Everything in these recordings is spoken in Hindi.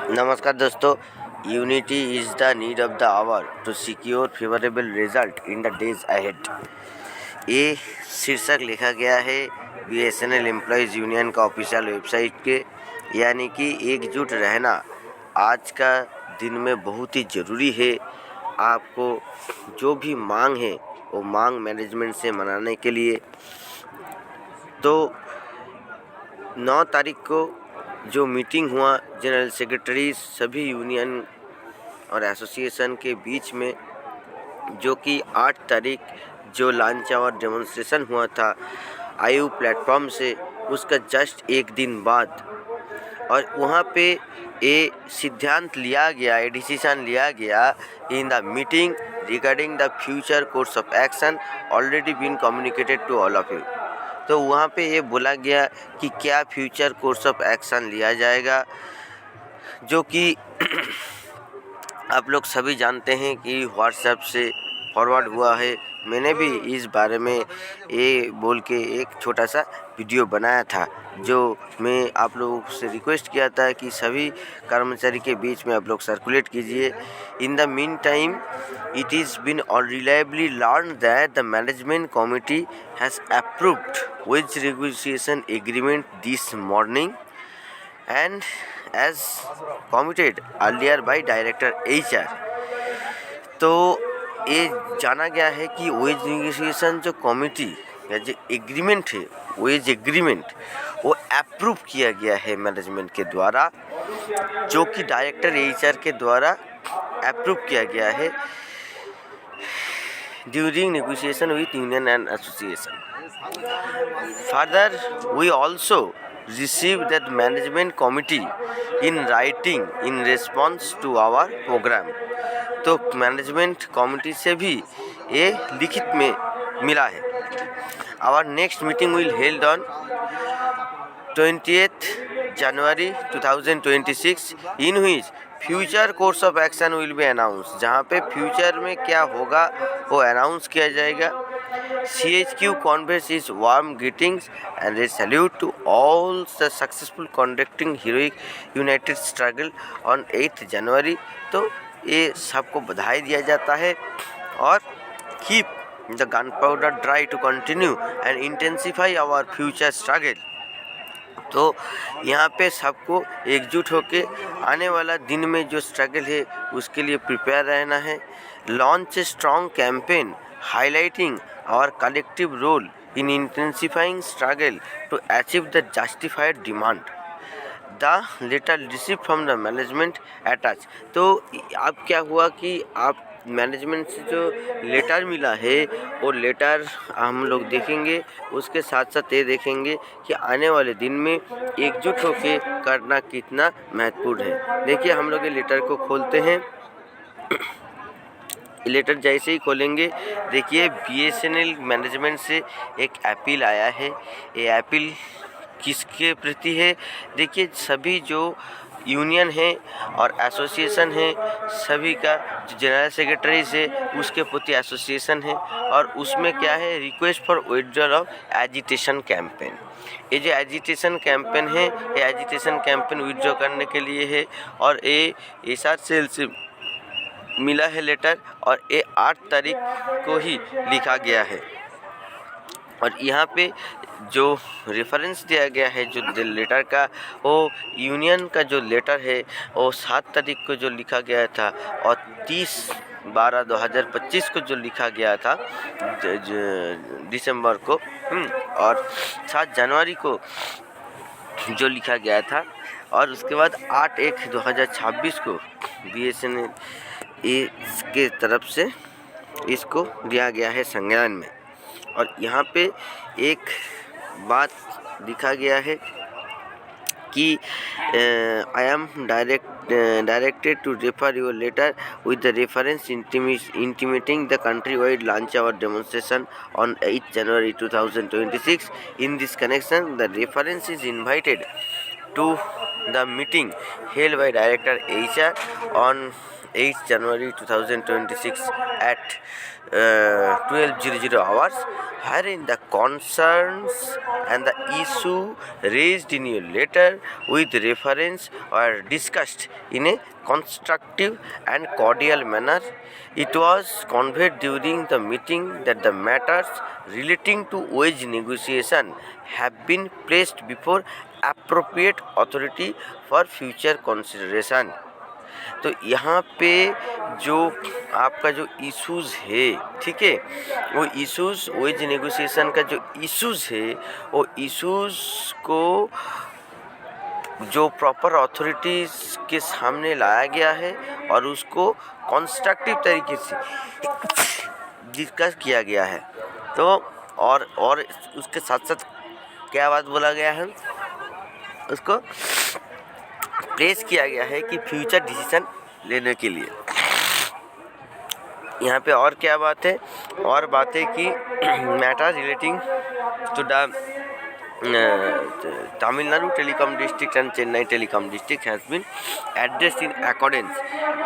नमस्कार दोस्तों। Unity is the need of the hour to secure favourable result in the days ahead. ये शीर्षक लिखा गया है बीएसएनएल एम्प्लॉयज़ यूनियन का ऑफिशियल वेबसाइट के। यानी कि एकजुट रहना आज का दिन में बहुत ही ज़रूरी है। आपको जो भी मांग है वो मांग मैनेजमेंट से मनाने के लिए। तो 9 तारीख को जो मीटिंग हुआ जनरल सेक्रेटरी सभी यूनियन और एसोसिएशन के बीच में, जो कि 8 तारीख जो लॉन्च और डेमोन्स्ट्रेशन हुआ था आयु प्लेटफॉर्म से, उसका जस्ट एक दिन बाद, और वहाँ पे ये सिद्धांत लिया गया, ये डिसीजन लिया गया in the meeting regarding the future course of action already been communicated to all of you. तो वहाँ पे ये बोला गया कि क्या फ्यूचर कोर्स ऑफ एक्शन लिया जाएगा, जो कि आप लोग सभी जानते हैं कि व्हाट्सएप से फॉरवर्ड हुआ है। मैंने भी इस बारे में ये बोल के एक छोटा सा वीडियो बनाया था, जो मैं आप लोगों से रिक्वेस्ट किया था कि सभी कर्मचारी के बीच में आप लोग सर्कुलेट कीजिए। In the mean time it is been reliably learned that the management committee has approved wage negotiation agreement this morning and as committed earlier by director HR। तो ये जाना गया है कि वेज नेगोशिएशन जो कमिटी या जो एग्रीमेंट है, वेज एग्रीमेंट, वो अप्रूव किया गया है मैनेजमेंट के द्वारा, जो कि डायरेक्टर HR के द्वारा अप्रूव किया गया है during negotiation with union and association. Further, we also received that management committee in writing in response to our program। तो मैनेजमेंट कमिटी से भी ये लिखित में मिला है। Our next meeting will held on 20th January 2026 in which future course of action will be announce. जहाँ पे फ्यूचर में क्या होगा वो अनाउंस किया जाएगा। CHQ conveys its warm greetings and a salute to all the successful conducting heroic united struggle on 8th January। तो ये सबको बधाई दिया जाता है और keep the gunpowder dry to continue and intensify our future struggle। तो यहाँ पे सबको एकजुट होके आने वाला दिन में जो स्ट्रगल है उसके लिए प्रिपेयर रहना है। Launch a strong campaign highlighting our collective role in intensifying struggle to achieve the justified demand. The letter receive from the management attach. तो अब क्या हुआ कि आप मैनेजमेंट से जो लेटर मिला है वो लेटर हम लोग देखेंगे, उसके साथ साथ ये देखेंगे कि आने वाले दिन में एकजुट होकर करना कितना महत्वपूर्ण है। देखिए, हम लोग ये लेटर को खोलते हैं। लेटर जैसे ही खोलेंगे, देखिए BSNL मैनेजमेंट से एक अपील आया है। ये अपील किसके प्रति है? देखिए, सभी जो यूनियन है और एसोसिएशन है, सभी का जो जनरल सेक्रेटरी है उसके प्रति एसोसिएशन है, और उसमें क्या है, request for withdrawal of agitation campaign. ये जो एजिटेशन कैंपेन है, ये एजिटेशन कैंपेन विड्रॉ करने के लिए है, और ये एसआर सेल से मिला है लेटर, और ये 8 तारीख को ही लिखा गया है। और यहाँ पे जो रेफरेंस दिया गया है जो लेटर का, वो यूनियन का जो लेटर है वो 7 तारीख को जो लिखा गया था, और 30/12/2025 को जो लिखा गया था दिसंबर को, और 7 जनवरी को जो लिखा गया था, और उसके बाद 8/1/2026 को BSNL इसके तरफ से इसको दिया गया है संज्ञान में। और यहाँ पे एक बात लिखा गया है कि I am directed to refer your letter with the reference intimating the country wide launch our demonstration on 8 January 2026। In this connection the reference is invited to the meeting held by Director HR on 8 January 2026 at 12:00 hours, wherein the concerns and the issue raised in your letter with reference were discussed in a constructive and cordial manner. It was conveyed during the meeting that the matters relating to wage negotiation have been placed before appropriate authority for future consideration. तो यहाँ पे जो आपका जो इश्यूज़ है, ठीक है, वो इश्यूज़ वेज नेगोशिएशन का जो इश्यूज़ है, वो इश्यूज़ को जो प्रॉपर अथॉरिटीज़ के सामने लाया गया है और उसको कंस्ट्रक्टिव तरीके से डिस्कस किया गया है। तो और उसके साथ साथ क्या बात बोला गया है, उसको प्लेस किया गया है कि फ्यूचर डिसीजन लेने के लिए। यहाँ पे और क्या बात है, और बात है कि matter relating to the Tamil Telecom District and Chennai Telecom District has been addressed in accordance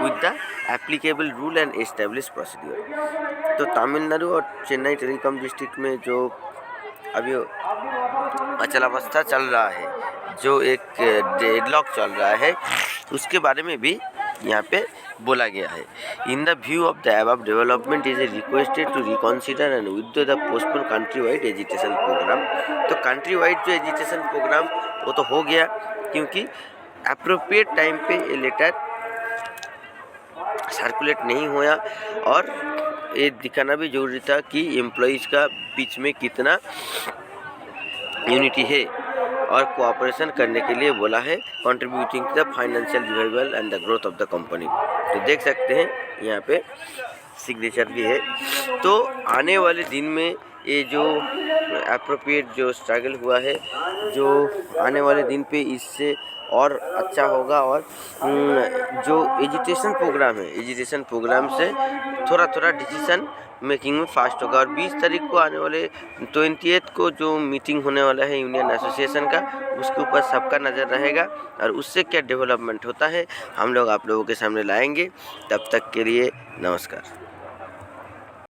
with the applicable rule and established procedure. तो तमिलनाडु और चेन्नई टेलीकॉम डिस्ट्रिक्ट में जो अभी अचलावस्था चल रहा है, जो एक डेडलॉक चल रहा है, उसके बारे में भी यहाँ पे बोला गया है। In the view of the above development is requested to reconsider and withdraw the postpone country wide education programme. तो कंट्री वाइड जो एजुकेशन प्रोग्राम वो तो हो गया, क्योंकि अप्रोप्रिएट टाइम पे ये लेटर सर्कुलेट नहीं हुआ और ये दिखाना भी जरूरी था कि एम्प्लॉइज़ का बीच में कितना यूनिटी है और कोऑपरेशन करने के लिए बोला है, contributing to the financial revival and the growth of the company. तो देख सकते हैं यहाँ पे सिग्नेचर भी है। तो आने वाले दिन में ये जो अप्रोप्रिएट जो स्ट्रगल हुआ है, जो आने वाले दिन पे इससे और अच्छा होगा और जो एजुकेशन प्रोग्राम है, एजुकेशन प्रोग्राम से थोड़ा डिसीजन मेकिंग में फास्ट होगा। और 20 तारीख को आने वाले 28 को जो मीटिंग होने वाला है यूनियन एसोसिएशन का, उसके ऊपर सबका नज़र रहेगा और उससे क्या डेवलपमेंट होता है हम लोग आप लोगों के सामने लाएंगे। तब तक के लिए नमस्कार।